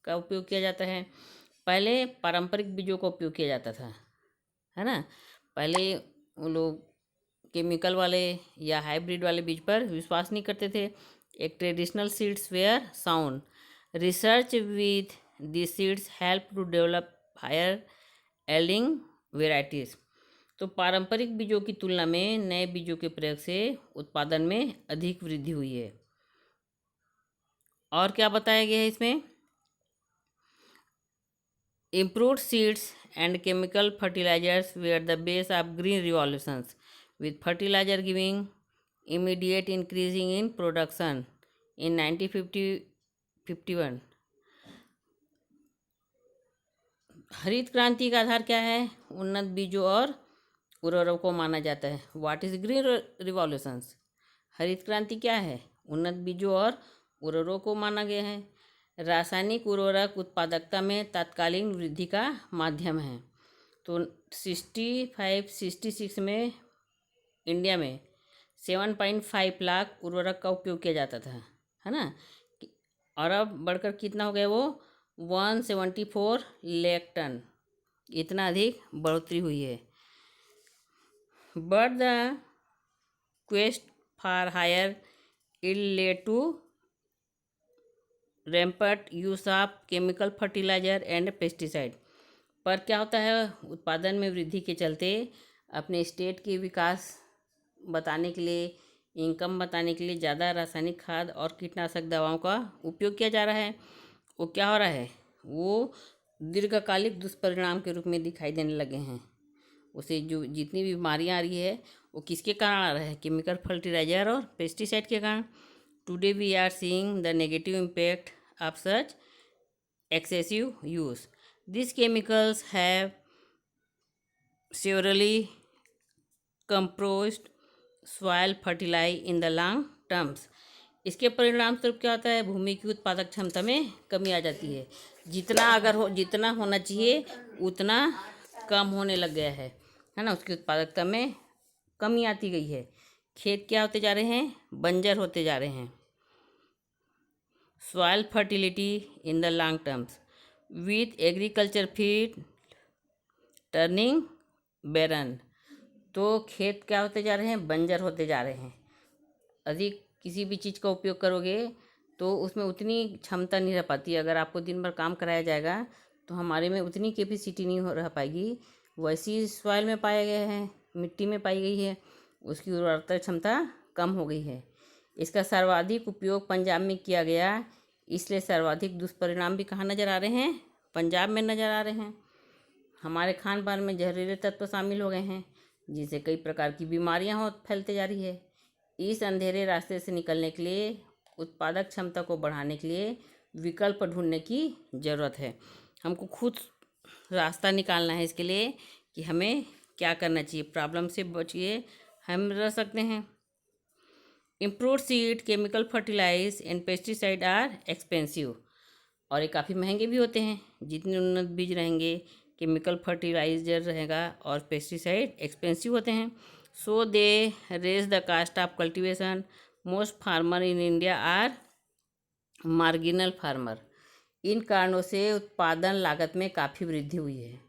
Speaker 1: का उपयोग किया जाता है। पहले पारंपरिक बीजों का उपयोग किया जाता था, है ना। पहले वो लोग केमिकल वाले या हाइब्रिड वाले बीज पर विश्वास नहीं करते थे। एक traditional seeds were sound, research with the seeds help to develop higher yielding varieties. तो पारंपरिक बीजों की तुलना में नए बीजों के प्रयोग से उत्पादन में अधिक वृद्धि हुई है। और क्या बताया गया है इसमें, improved seeds and chemical fertilizers were the base of green revolutions, with fertilizer giving immediate increasing in production in 1951। हरित क्रांति का आधार क्या है? उन्नत बीजों और उर्वरकों को माना जाता है। What is green revolutions? हरित क्रांति क्या है? उन्नत बीजों और उर्वरकों को माना गया है। रासायनिक उर्वरक उत्पादकता में तात्कालिक वृद्धि का माध्यम है। तो 65-66 में इंडिया में 7.5 लाख उर्वरक का उपयोग किया जाता था, है ना। और अब बढ़कर कितना हो गया वो 174 लाख टन, इतना अधिक बढ़ोतरी हुई है। But the quest for higher yield led to rampant use of chemical fertilizer and pesticide। पर क्या होता है, उत्पादन में वृद्धि के चलते अपने स्टेट के विकास बताने के लिए, इनकम बताने के लिए ज़्यादा रासायनिक खाद और कीटनाशक दवाओं का उपयोग किया जा रहा है। वो क्या हो रहा है, वो दीर्घकालिक दुष्परिणाम के रूप में दिखाई देने लगे हैं। उसे जो जितनी भी बीमारियाँ आ रही है वो किसके कारण आ रहा है? केमिकल फर्टिलाइजर और पेस्टिसाइड के कारण। Today we are seeing the negative impact of such excessive use. These chemicals have severely compressed soil fertility in the long terms। इसके परिणाम स्वरूप क्या होता है, भूमि की उत्पादक क्षमता में कमी आ जाती है। जितना होना चाहिए उतना कम होने लग गया है ना। उसकी उत्पादकता में कमी आती गई है। खेत क्या होते जा रहे हैं, बंजर होते जा रहे हैं। Soil fertility in the long terms with agriculture feed turning barren. तो खेत क्या होते जा रहे हैं, बंजर होते जा रहे हैं। अधिक किसी भी चीज़ का उपयोग करोगे तो उसमें उतनी क्षमता नहीं रह पाती। अगर आपको दिन भर काम कराया जाएगा तो हमारे में उतनी कैपेसिटी नहीं रह पाएगी। वैसी सॉइल में पाया गया है, मिट्टी में पाई गई है, उसकी उर्वरता क्षमता कम हो गई है। इसका सर्वाधिक उपयोग पंजाब में किया गया, इसलिए सर्वाधिक दुष्परिणाम भी कहाँ नज़र आ रहे हैं, पंजाब में नज़र आ रहे हैं। हमारे खान पान में जहरीले तत्व शामिल हो गए हैं, जिससे कई प्रकार की बीमारियाँ फैलते जा रही है। इस अंधेरे रास्ते से निकलने के लिए, उत्पादक क्षमता को बढ़ाने के लिए विकल्प ढूंढने की ज़रूरत है। हमको खुद रास्ता निकालना है इसके लिए कि हमें क्या करना चाहिए। प्रॉब्लम से बचिए हम रह सकते हैं। Improved seed, chemical fertilise and pesticide are expensive. और ये काफ़ी महंगे भी होते हैं। जितने उन्नत बीज रहेंगे, केमिकल फर्टिलाइजर रहेगा और पेस्टिसाइड एक्सपेंसिव होते हैं। So they raise the cost of cultivation. Most farmer in India are marginal farmer. इन कारणों से उत्पादन लागत में काफ़ी वृद्धि हुई है।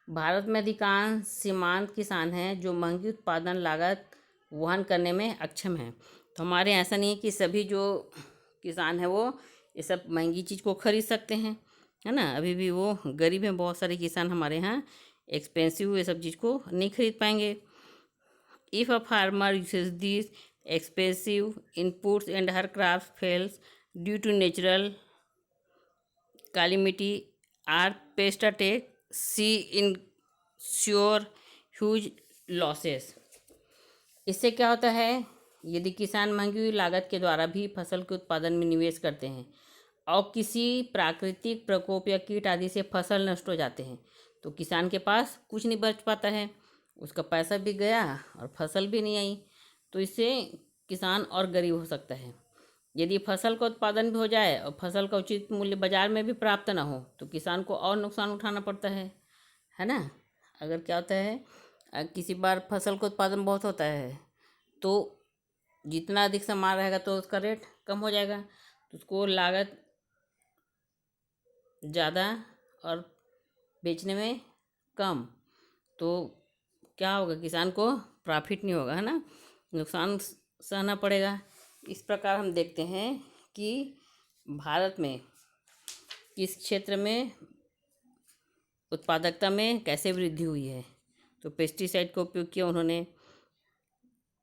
Speaker 1: भारत में अधिकांश सीमांत किसान हैं जो महंगी उत्पादन लागत वहन करने में अक्षम हैं। तो हमारे ऐसा नहीं है कि सभी जो किसान हैं वो ये सब महंगी चीज़ को खरीद सकते हैं, है ना। अभी भी वो गरीब हैं, बहुत सारे किसान हमारे यहाँ एक्सपेंसिव ये सब चीज़ को नहीं खरीद पाएंगे। If a farmer uses this expensive inputs and her crop fails due to natural calamity or pest attack, she insure huge losses। इससे क्या होता है, यदि किसान महंगी हुई लागत के द्वारा भी फसल के उत्पादन में निवेश करते हैं और किसी प्राकृतिक प्रकोप या कीट आदि से फसल नष्ट हो जाते हैं तो किसान के पास कुछ नहीं बच पाता है। उसका पैसा भी गया और फसल भी नहीं आई। तो इससे किसान और गरीब हो सकता है। यदि फसल का उत्पादन भी हो जाए और फसल का उचित मूल्य बाजार में भी प्राप्त ना हो तो किसान को और नुकसान उठाना पड़ता है ना। अगर क्या होता है, किसी बार फसल का उत्पादन बहुत होता है तो जितना अधिक सामान रहेगा तो उसका रेट कम हो जाएगा, तो उसको लागत ज़्यादा और बेचने में कम, तो क्या होगा, किसान को प्रॉफिट नहीं होगा, है ना, नुकसान सहना पड़ेगा। इस प्रकार हम देखते हैं कि भारत में किस क्षेत्र में उत्पादकता में कैसे वृद्धि हुई है। तो पेस्टिसाइड का उपयोग किया उन्होंने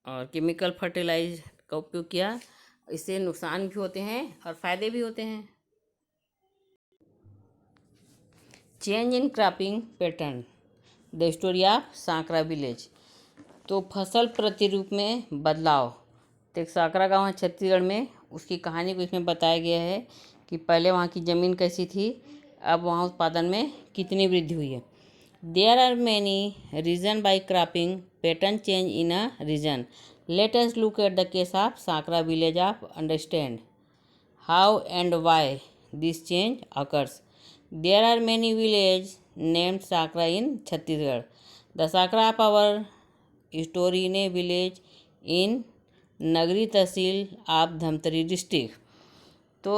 Speaker 1: और केमिकल फर्टिलाइज का उपयोग किया। इससे नुकसान भी होते हैं और फ़ायदे भी होते हैं। Change in cropping pattern, the story of Sankra village. तो फसल प्रतिरूप में बदलाव। तो एक साकरा गाँव है छत्तीसगढ़ में, उसकी कहानी को इसमें बताया गया है कि पहले वहाँ की ज़मीन कैसी थी, अब वहाँ उत्पादन में कितनी वृद्धि हुई है। There are many reason by cropping pattern change in a region. Let us look at the case of Sakra village of understand how and why this change occurs. There are many villages named Sakra in Chhattisgarh. The Sakra of our story in a village in नगरी तहसील of Dhamtari district. तो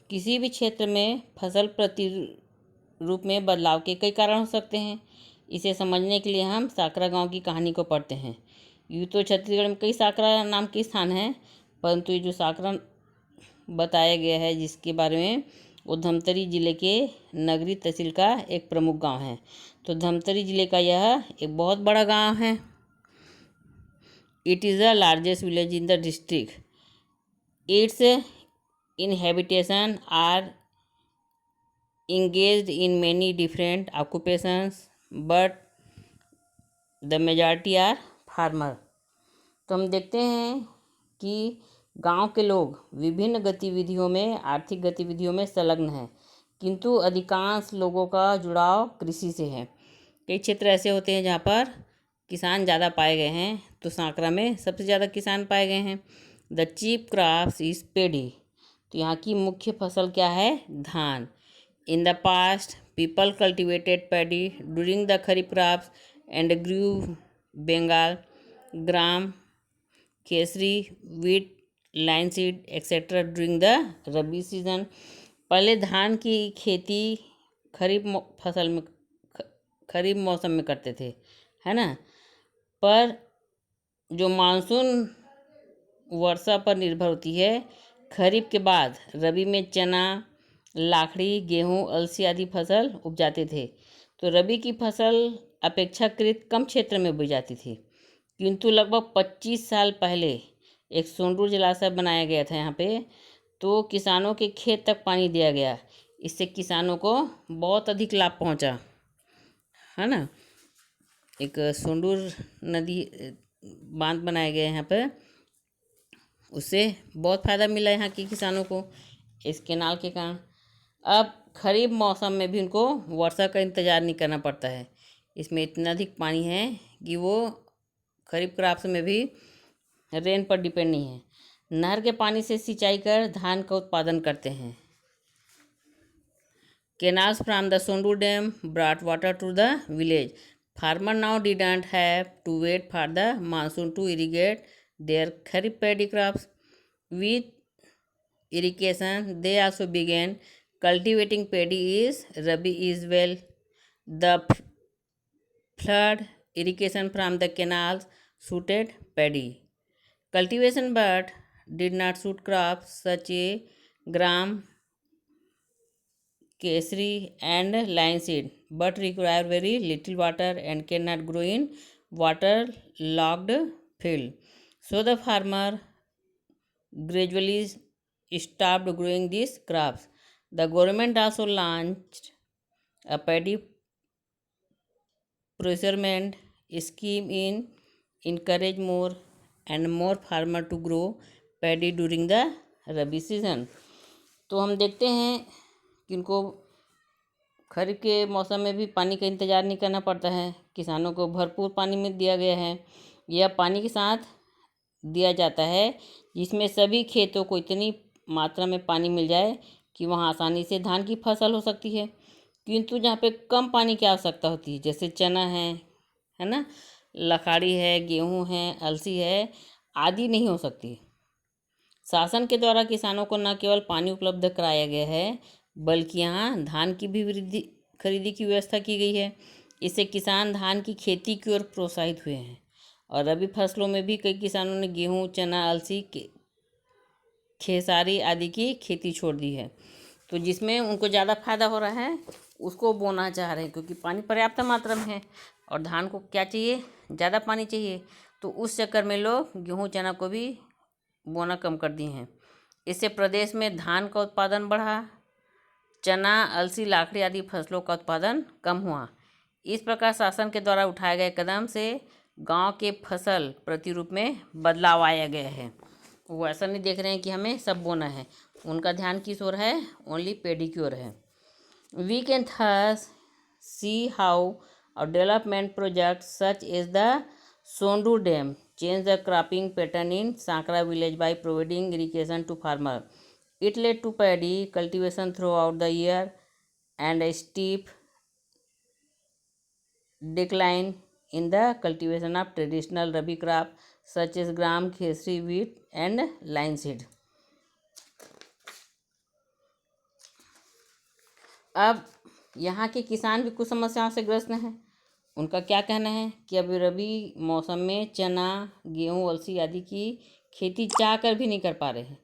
Speaker 1: किसी भी क्षेत्र में फसल प्रतिरूप में बदलाव के कई कारण हो सकते हैं। इसे समझने के लिए हम साकरा गांव की कहानी को पढ़ते हैं। यूँ तो छत्तीसगढ़ में कई साकरा नाम के स्थान हैं, परंतु ये जो साकरा बताया गया है जिसके बारे में, वो धमतरी जिले के नगरी तहसील का एक प्रमुख गांव है। तो धमतरी जिले का यह एक बहुत बड़ा गांव है। It is the largest village in the district. It's inhabitation are engaged in many different occupations but the majority are farmer। तो हम देखते हैं कि गांव के लोग विभिन्न गतिविधियों में, आर्थिक गतिविधियों में संलग्न हैं, किंतु अधिकांश लोगों का जुड़ाव कृषि से है। कई क्षेत्र ऐसे होते हैं जहाँ पर किसान ज़्यादा पाए गए हैं, तो सांकरा में सबसे ज़्यादा किसान पाए गए हैं। The chief crops is paddy. तो यहाँ की मुख्य फसल क्या है? धान। In the past people cultivated paddy during the kharif crops and grew Bengal gram khesari wheat linseed etcetera during the rabi season. पहले धान की खेती खरीफ मौसम में करते थे, है ना। पर जो मानसून वर्षा पर निर्भर होती है, खरीफ के बाद रबी में चना, लाखड़ी, गेहूँ, अलसी आदि फसल उपजाते थे। तो रबी की फसल अपेक्षाकृत कम क्षेत्र में बोई जाती थी, किंतु लगभग 25 साल पहले एक सोंडूर जलाशय बनाया गया था यहाँ पे, तो किसानों के खेत तक पानी दिया गया। इससे किसानों को बहुत अधिक लाभ पहुँचा, है ना। एक सोंडूर नदी बांध बनाया गया है यहाँ पे, उससे बहुत फ़ायदा मिला यहाँ के किसानों को इस केनाल के कारण। अब खरीफ मौसम में भी उनको वर्षा का इंतज़ार नहीं करना पड़ता है। इसमें इतना अधिक पानी है कि वो खरीफ क्रॉप्स में भी रेन पर डिपेंड नहीं है। नहर के पानी से सिंचाई कर धान का उत्पादन करते हैं। Canals from the Sondur Dam brought water to the village. Farmer now didn't have to wait for the monsoon to irrigate their kharif paddy crops. With irrigation, they also began cultivating paddy is rabi as well. The flood irrigation from the canals suited paddy cultivation but did not suit crops such as gram, kesari and linseed, but require very little water and cannot grow in water-logged field. So the farmer gradually stopped growing these crops. The government also launched a paddy procurement scheme in encourage more and more farmer to grow paddy during the rabi season. तो हम देखते हैं कि उनको खरीफ के मौसम में भी पानी का इंतज़ार नहीं करना पड़ता है। किसानों को भरपूर पानी में दिया गया है। यह पानी के साथ दिया जाता है जिसमें सभी खेतों को इतनी मात्रा में पानी मिल जाए कि वहाँ आसानी से धान की फसल हो सकती है। किंतु जहाँ पे कम पानी की आवश्यकता होती है, जैसे चना है ना, लखाड़ी है, गेहूँ है, अलसी है आदि, नहीं हो सकती। शासन के द्वारा किसानों को न केवल पानी उपलब्ध कराया गया है, बल्कि यहाँ धान की भी खरीदी की व्यवस्था की गई है। इससे किसान धान की खेती की ओर प्रोत्साहित हुए हैं। और रबी फसलों में भी कई किसानों ने गेहूँ, चना, अलसी, खेसारी आदि की खेती छोड़ दी है। तो जिसमें उनको ज़्यादा फायदा हो रहा है उसको बोना चाह रहे हैं, क्योंकि पानी पर्याप्त मात्रा में है और धान को क्या चाहिए? ज़्यादा पानी चाहिए। तो उस चक्कर में लोग गेहूँ, चना को भी बोना कम कर दिए हैं। इससे प्रदेश में धान का उत्पादन बढ़ा, चना, अलसी, लाखड़ी आदि फसलों का उत्पादन कम हुआ। इस प्रकार शासन के द्वारा उठाए गए कदम से गांव के फसल प्रतिरूप में बदलाव आया गया है। वो ऐसा नहीं देख रहे हैं कि हमें सब बोना है, उनका ध्यान किस ओर है, ओनली पेडी की ओर है। We can thus see how a development project such as the Sondu Dam changed the cropping pattern in Sankra village by providing irrigation to farmer. It led to paddy cultivation throughout the year and a steep decline in the cultivation of traditional rabi crop such as gram, khesri, wheat and linseed. अब यहाँ के किसान भी कुछ समस्याओं से ग्रस्त हैं। उनका क्या कहना है कि अभी रबी मौसम में चना, गेहूँ, अलसी आदि की खेती चाह कर भी नहीं कर पा रहे हैं,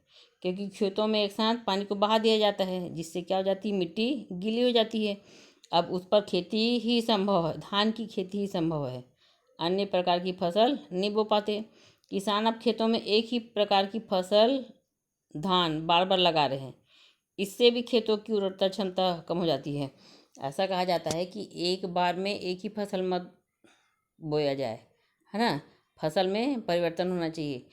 Speaker 1: क्योंकि खेतों में एक साथ पानी को बहा दिया जाता है, जिससे क्या हो जाती है, मिट्टी गीली हो जाती है। अब उस पर खेती ही संभव है, धान की खेती ही संभव है, अन्य प्रकार की फसल नहीं बो पाते। किसान अब खेतों में एक ही प्रकार की फसल धान बार बार लगा रहे हैं, इससे भी खेतों की उर्वरता क्षमता कम हो जाती है। ऐसा कहा जाता है कि एक बार में एक ही फसल मत बोया जाए, है ना, फसल में परिवर्तन होना चाहिए।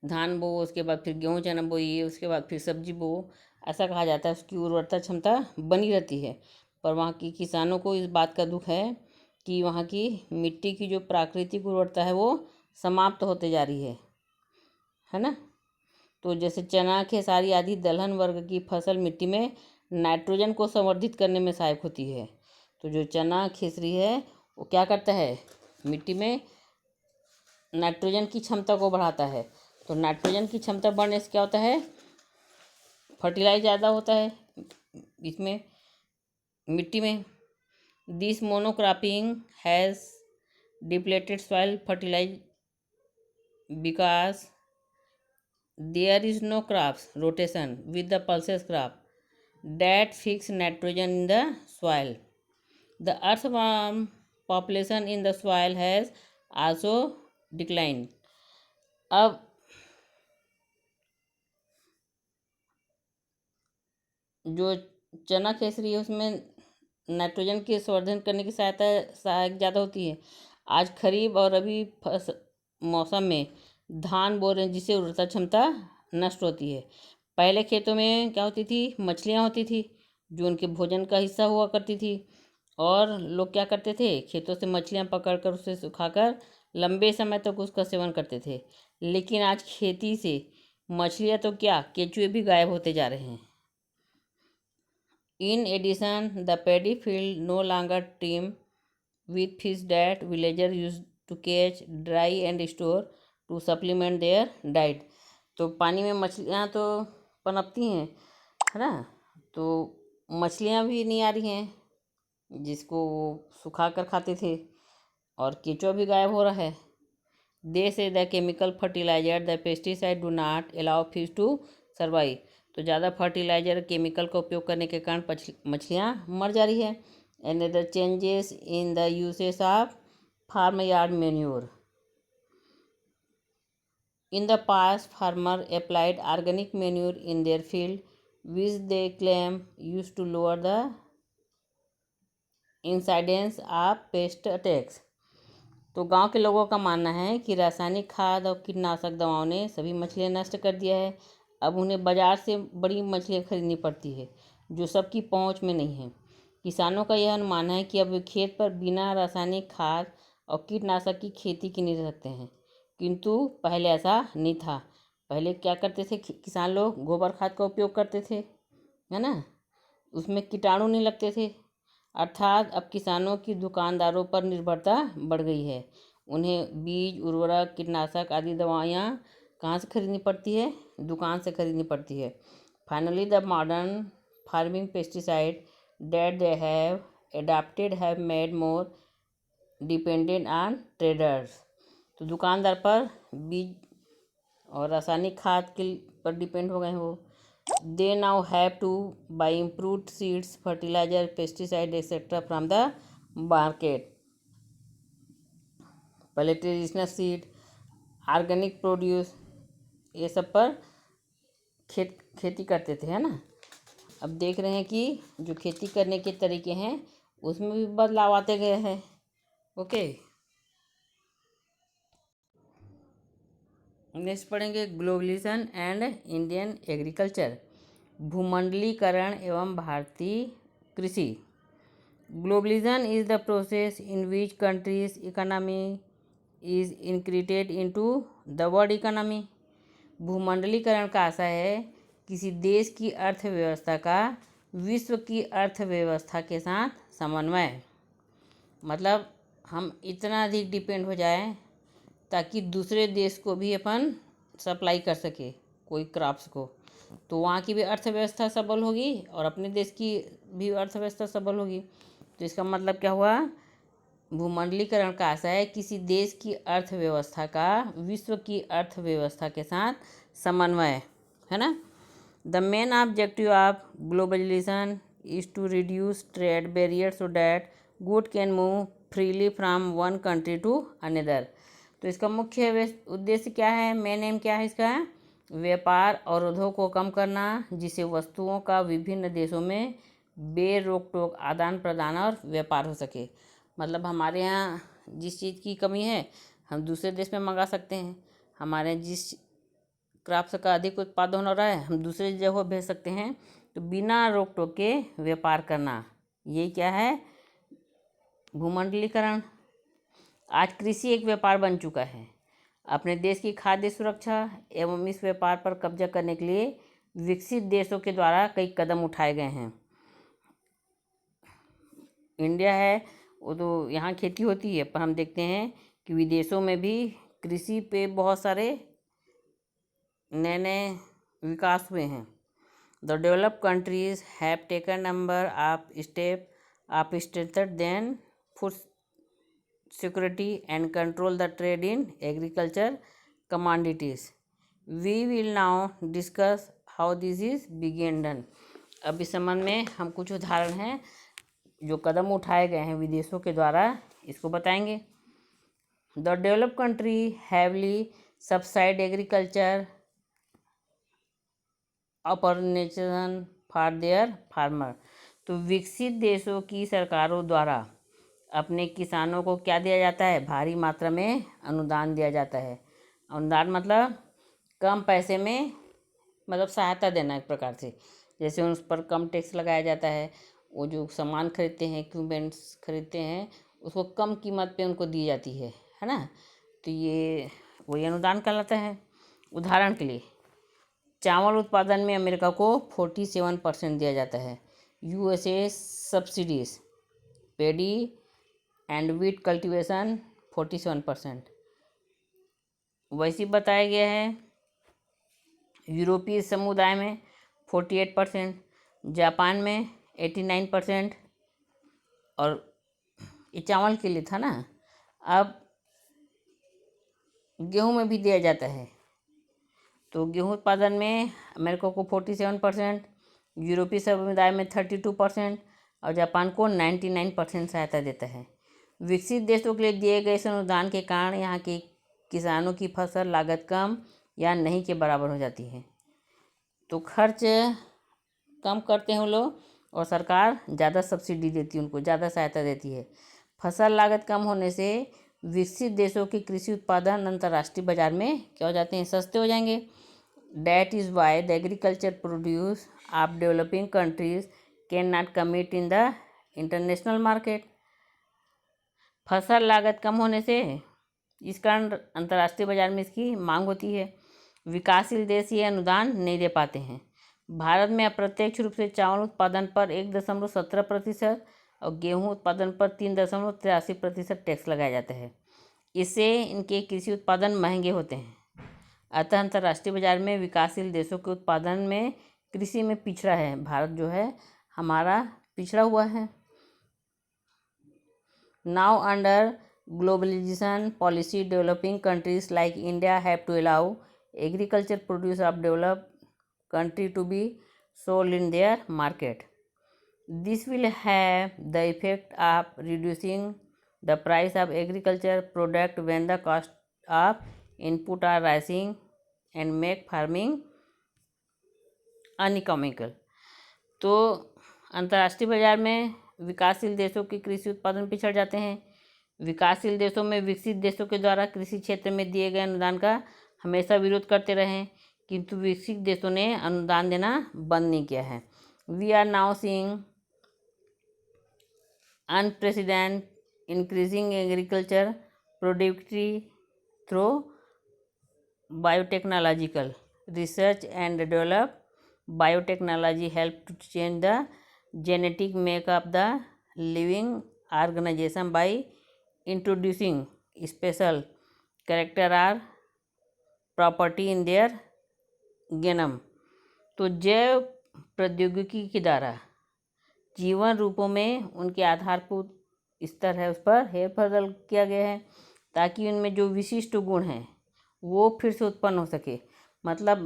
Speaker 1: धान बो, उसके बाद फिर गेहूँ चना बोइए, उसके बाद फिर सब्जी बो, ऐसा कहा जाता है, उसकी उर्वरता क्षमता बनी रहती है। पर वहाँ की किसानों को इस बात का दुख है कि वहाँ की मिट्टी की जो प्राकृतिक उर्वरता है वो समाप्त होते जा रही है ना। तो जैसे चना, खेसारी आदि दलहन वर्ग की फसल मिट्टी में नाइट्रोजन को संवर्धित करने में सहायक होती है। तो जो चना, खेसरी है, वो क्या करता है, मिट्टी में नाइट्रोजन की क्षमता को बढ़ाता है। तो नाइट्रोजन की क्षमता बढ़ने से क्या होता है, फर्टिलाइज ज़्यादा होता है इसमें, मिट्टी में। This monocropping has depleted soil fertilise because there is no crops rotation with the pulses crop that fix nitrogen in the soil. The earthworm population in the soil has also declined. अब जो चना खेसरी है उसमें nitrogen के संवर्धन करने की सहायक ज़्यादा होती है। आज खरीफ और रबी मौसम में धान बो रहे हैं, जिससे उर्वरता क्षमता नष्ट होती है। पहले खेतों में क्या होती थी, मछलियाँ होती थी जो उनके भोजन का हिस्सा हुआ करती थी, और लोग क्या करते थे, खेतों से मछलियाँ पकड़कर उसे सुखाकर लंबे समय तक उसका सेवन करते थे। लेकिन आज खेती से मछलियाँ तो क्या, केंचुए भी गायब होते जा रहे हैं। In addition, the paddy field no longer teem with fish that villagers used to catch, dry and store to supplement their diet. तो पानी में मछलियाँ तो पनपती हैं, है ना, तो मछलियाँ भी नहीं आ रही हैं जिसको सुखा कर खाते थे, और केंचुआ भी गायब हो रहा है। They say the chemical fertiliser the pesticide do not allow fish to survive. तो ज़्यादा फर्टिलाइजर, केमिकल का उपयोग करने के कारण मछलियाँ मर जा रही है। And the changes in the usage of farm yard manure. In the past farmer applied organic manure in their field which they claim use to lower the incidence of pest attacks. तो गांव के लोगों का मानना है कि रासायनिक खाद और कीटनाशक दवाओं ने सभी मछलियाँ नष्ट कर दिया है। अब उन्हें बाज़ार से बड़ी मछलियाँ खरीदनी पड़ती है जो सबकी पहुंच में नहीं है। किसानों का यह अनुमान है कि अब वे खेत पर बिना रासायनिक खाद और कीटनाशक की खेती की नहीं सकते हैं, किंतु पहले ऐसा नहीं था। पहले क्या करते थे किसान लोग, गोबर खाद का उपयोग करते थे, है ना, उसमें कीटाणु नहीं लगते थे। अर्थात अब किसानों की दुकानदारों पर निर्भरता बढ़ गई है। उन्हें बीज, उर्वरक, कीटनाशक आदि दवाइयाँ कहाँ से खरीदनी पड़ती है, दुकान से खरीदनी पड़ती है। Finally the modern farming pesticide that they have adapted have made more dependent on traders. तो दुकानदार पर बीज और रासायनिक खाद के पर डिपेंड हो गए हैं वो। They now have to buy improved seeds, fertilizer, pesticide, etc. from the market. पहले ट्रेडिशनल सीड, ऑर्गेनिक प्रोड्यूस, ये सब पर खेती करते थे, है ना। अब देख रहे हैं कि जो खेती करने के तरीके हैं उसमें भी बदलाव आते गए हैं। ओके। नेक्स्ट पढ़ेंगे ग्लोबलाइजेशन एंड इंडियन एग्रीकल्चर, भूमंडलीकरण एवं भारतीय कृषि। Globalisation is the process in which countries economy is integrated into the world economy. भूमंडलीकरण का आशय है किसी देश की अर्थव्यवस्था का विश्व की अर्थव्यवस्था के साथ समन्वय। मतलब हम इतना अधिक डिपेंड हो जाए ताकि दूसरे देश को भी अपन सप्लाई कर सके कोई क्रॉप्स को, तो वहाँ की भी अर्थव्यवस्था सबल होगी और अपने देश की भी अर्थव्यवस्था सबल होगी। तो इसका मतलब क्या हुआ, भूमंडलीकरण का आशय है किसी देश की अर्थव्यवस्था का विश्व की अर्थव्यवस्था के साथ समन्वय, है ना। The main objective of globalisation is to reduce trade barrier so that good can move freely from one country to another. तो इसका मुख्य उद्देश्य क्या है, मेन एम क्या है इसका, व्यापार अवरोधों को कम करना जिससे वस्तुओं का विभिन्न देशों में बेरोक टोक आदान प्रदान और व्यापार हो सके। मतलब हमारे यहाँ जिस चीज़ की कमी है हम दूसरे देश में मंगा सकते हैं, हमारे यहाँ जिस क्रॉप्स का अधिक उत्पादन हो रहा है हम दूसरे जगह भेज सकते हैं। तो बिना रोक टोक के व्यापार करना, ये क्या है, भूमंडलीकरण। आज कृषि एक व्यापार बन चुका है। अपने देश की खाद्य सुरक्षा एवं इस व्यापार पर कब्जा करने के लिए विकसित देशों के द्वारा कई कदम उठाए गए हैं। इंडिया है वो तो यहाँ खेती होती है, पर हम देखते हैं कि विदेशों में भी कृषि पे बहुत सारे नए नए विकास हुए हैं। The developed countries have taken number of step of strengthen then food security and control the trade in agriculture commodities. We will now discuss how this is बिगिन डन। अब इस संबंध में हम कुछ उदाहरण हैं जो कदम उठाए गए हैं विदेशों के द्वारा, इसको बताएंगे। The developed country heavily subsidise agriculture organisation for their farmer. तो विकसित देशों की सरकारों द्वारा अपने किसानों को क्या दिया जाता है, भारी मात्रा में अनुदान दिया जाता है। अनुदान मतलब कम पैसे में, मतलब सहायता देना एक प्रकार से। जैसे उस पर कम टैक्स लगाया जाता है, वो जो सामान खरीदते हैं, इक्विपमेंट्स खरीदते हैं, उसको कम कीमत पे उनको दी जाती है ना। तो ये वही अनुदान कहलाता है। उदाहरण के लिए चावल उत्पादन में अमेरिका को 47% दिया जाता है, USA subsidies, pedi and wheat cultivation 47%। वैसे बताया गया है यूरोपीय समुदाय में 48%, जापान में 89%। और ये चावल के लिए था ना। अब गेहूं में भी दिया जाता है, तो गेहूं उत्पादन में अमेरिका को 47%, यूरोपीय समुदाय में 32% और जापान को 99% सहायता देता है। विकसित देशों के लिए दिए गए इस अनुदान के कारण यहाँ के किसानों की फसल लागत कम या नहीं के बराबर हो जाती है। तो खर्च कम करते हैं वो लोग और सरकार ज़्यादा सब्सिडी देती है, उनको ज़्यादा सहायता देती है। फसल लागत कम होने से विकसित देशों के कृषि उत्पादन अंतर्राष्ट्रीय बाजार में क्या हो जाते हैं, सस्ते हो जाएंगे। That is why the agriculture produce of developing countries can not compete in the international market. फसल लागत कम होने से इस कारण अंतर्राष्ट्रीय बाजार में इसकी मांग होती है। विकासशील देश ये अनुदान नहीं दे पाते हैं। भारत में अप्रत्यक्ष रूप से चावल उत्पादन पर 1.17% और गेहूं उत्पादन पर 3.83% टैक्स लगाया जाता है। इससे इनके कृषि उत्पादन महंगे होते हैं। अतः अंतर्राष्ट्रीय बाजार में विकासशील देशों के उत्पादन में कृषि में पिछड़ा है। भारत जो है हमारा पिछड़ा हुआ है। Now under globalisation policy developing countries like India have to allow agriculture produce of developed country to be sold in their market. This will have the effect of reducing the price of agriculture product when the cost of input are rising and make farming uneconomical. तो अंतर्राष्ट्रीय बाजार में विकासशील देशों के कृषि उत्पादन पिछड़ जाते हैं। विकासशील देशों में विकसित देशों के द्वारा कृषि क्षेत्र में दिए गए अनुदान का हमेशा विरोध करते रहे, किंतु विकसित देशों ने अनुदान देना बंद नहीं किया है। We are now seeing unprecedented increasing agriculture productivity through biotechnological research and develop. Biotechnology help to change the genetic makeup of the living organism by introducing special character or property in their genome. तो जैव प्रौद्योगिकी के द्वारा जीवन रूपों में उनके आधारभूत स्तर है उस पर हेरफेर किया गया है, ताकि उनमें जो विशिष्ट गुण हैं वो फिर से उत्पन्न हो सके। मतलब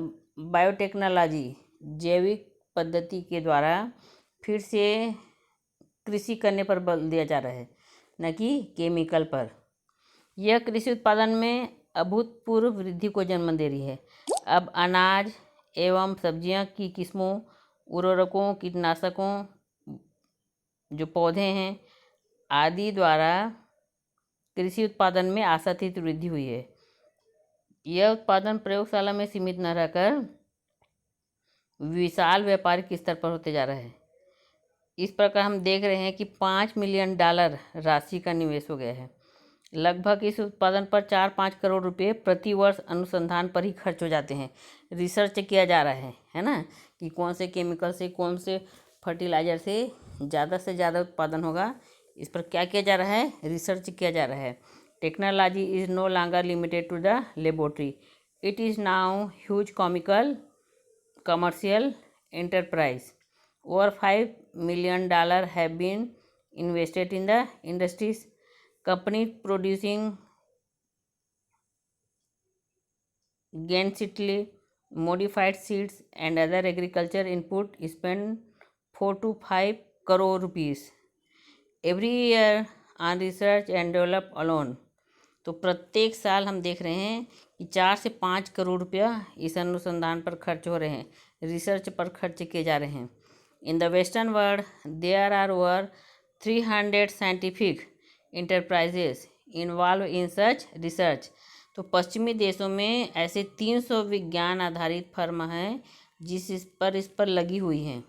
Speaker 1: बायोटेक्नोलॉजी जैविक पद्धति के द्वारा फिर से कृषि करने पर बल दिया जा रहा है, न कि केमिकल पर। यह कृषि उत्पादन में अभूतपूर्व वृद्धि को जन्म दे रही है। अब अनाज एवं सब्जियां की किस्मों, उर्वरकों, कीटनाशकों, जो पौधे हैं आदि द्वारा कृषि उत्पादन में आशातीत वृद्धि हुई है। यह उत्पादन प्रयोगशाला में सीमित न रहकर विशाल व्यापारिक स्तर पर होते जा रहा है। इस प्रकार हम देख रहे हैं कि $5 मिलियन राशि का निवेश हो गया है। लगभग इस उत्पादन पर 4-5 करोड़ रुपए प्रति वर्ष अनुसंधान पर ही खर्च हो जाते हैं। रिसर्च किया जा रहा है ना, कि कौन से केमिकल से, कौन से फर्टिलाइज़र से ज़्यादा उत्पादन होगा। इस पर क्या किया जा रहा है? रिसर्च किया जा रहा है। Technology is no longer limited to the laboratory, it is now huge commercial enterprise. Over $5 million have been invested in the industries. Companies producing genetically modified seeds and other agriculture input spend 4 to 5 crore rupees every year on research and develop alone. तो प्रत्येक साल हम देख रहे हैं कि 4 से 5 करोड़ रुपया इस अनुसंधान पर खर्च हो रहे हैं, रिसर्च पर खर्च किए जा रहे हैं। In the western world there are over 300 scientific enterprises involve in such research. तो पश्चिमी देशों में ऐसे 300 विज्ञान आधारित फर्म हैं इस पर लगी हुई हैं,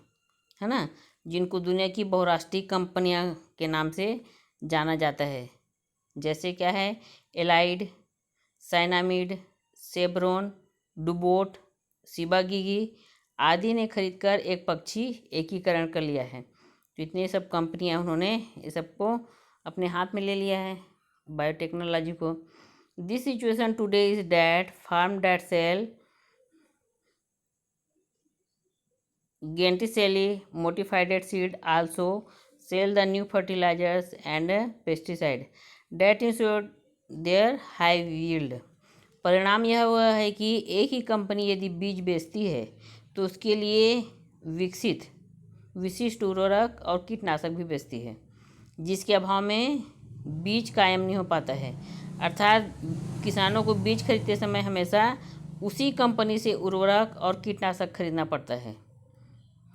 Speaker 1: है ना, जिनको दुनिया की बहुराष्ट्रीय कंपनियां के नाम से जाना जाता है। जैसे क्या है? एलाइड, साइनामिड, सेब्रोन, डुबोट, शिबागिगी आदि ने खरीदकर एक पक्षी एकीकरण कर लिया है। तो इतनी सब कंपनियां उन्होंने ये सबको अपने हाथ में ले लिया है, बायोटेक्नोलॉजी को। This situation today is that farm that sell genetically modified seed also sell the new fertilizers and pesticide that ensure their high yield. परिणाम यह हुआ है कि एक ही कंपनी यदि बीज बेचती है तो उसके लिए विशिष्ट उर्वरक और कीटनाशक भी बेचती है, जिसके अभाव में बीज कायम नहीं हो पाता है। अर्थात किसानों को बीज खरीदते समय हमेशा उसी कंपनी से उर्वरक और कीटनाशक खरीदना पड़ता है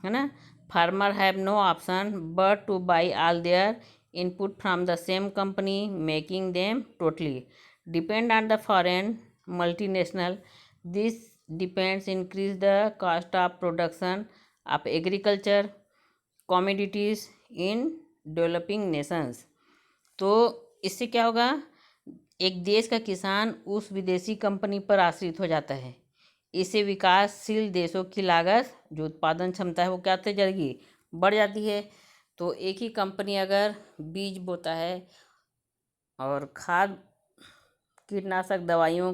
Speaker 1: ना। Farmer have no option but to buy all their input from the same company, making them totally depend on the foreign multinational. This depends increase the cost of production of agriculture commodities in developing nations. तो इससे क्या होगा? एक देश का किसान उस विदेशी कंपनी पर आश्रित हो जाता है। इससे विकासशील देशों की लागत, जो उत्पादन क्षमता है, वो क्या होती जाएगी? बढ़ जाती है। तो एक ही कंपनी अगर बीज बोता है और खाद कीटनाशक दवाइयों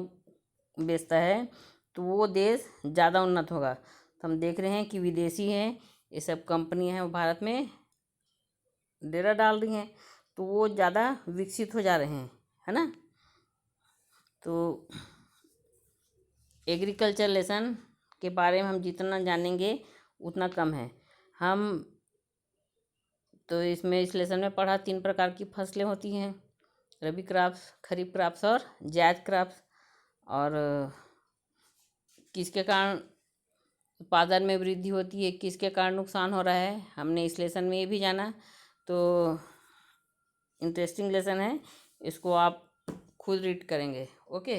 Speaker 1: बेचता है तो वो देश ज़्यादा उन्नत होगा। तो हम देख रहे हैं कि विदेशी हैं, ये सब कंपनियां हैं, वो भारत में डेरा डाल रही हैं, तो वो ज़्यादा विकसित हो जा रहे हैं, है ना। तो एग्रीकल्चर लेसन के बारे में हम जितना जानेंगे उतना कम है। हम तो इसमें इस लेसन में पढ़ा 3 प्रकार की फसलें होती हैं, रबी क्रॉप्स, खरीफ क्रॉप्स और जायद क्रॉप्स। और किसके कारण उत्पादन में वृद्धि होती है, किसके कारण नुकसान हो रहा है, हमने इस लेसन में ये भी जाना। तो इंटरेस्टिंग लेसन है, इसको आप खुद रीड करेंगे। ओके।